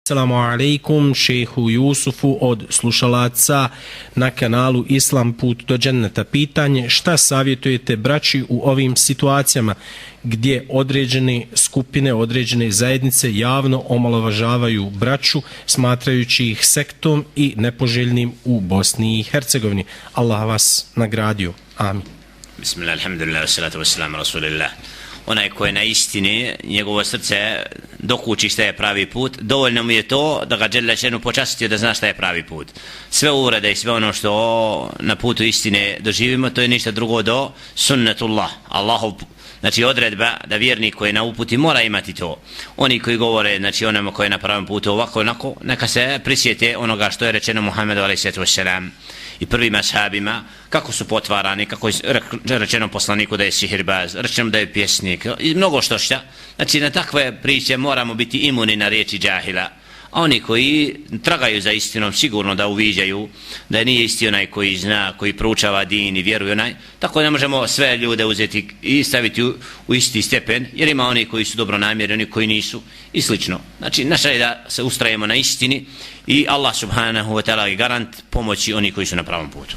Assalamu alaikum, šehu Jusufu od slušalaca na kanalu Islam put do dženneta. Pitanje: šta savjetujete braći u ovim situacijama gdje određene skupine, određene zajednice javno omalovažavaju braću smatrajući ih sektom i nepoželjnim u Bosni i Hercegovini? Allah vas nagradio. Amin. Bismillah, alhamdulillah, wassalatu wassalamu rasulillah. Onaj ko je na istini, njegovo srce dokući šta je pravi put, dovoljno mu je to da ga dželle šanu počastio da zna šta je pravi put. Sve uvrede i sve ono što na putu istine doživimo, to je ništa drugo do sunnetullah, Allahov, znači odredba da vjernik koji je na uputi mora imati to. Oni koji govore, znači onima koji je na pravom putu ovako onako, neka se prisjete onoga što je rečeno Muhammedu a.s. i prvim ashabima, kako su potvarani, kako je rečeno poslaniku da je sihirbaz, rečeno da je pjesnik i mnogo što šta. Znači na takve priče moramo biti imuni na riječi džahila. A oni koji tragaju za istinom sigurno da uviđaju da nije isti onaj koji zna, koji proučava din i vjeruje onaj. Tako ne možemo sve ljude uzeti i staviti u isti stepen, jer ima oni koji su dobronamjerni, oni koji nisu i slično. Znači naša je da se ustrajemo na istini i Allah subhanahu wa ta'ala je garant pomoći oni koji su na pravom putu.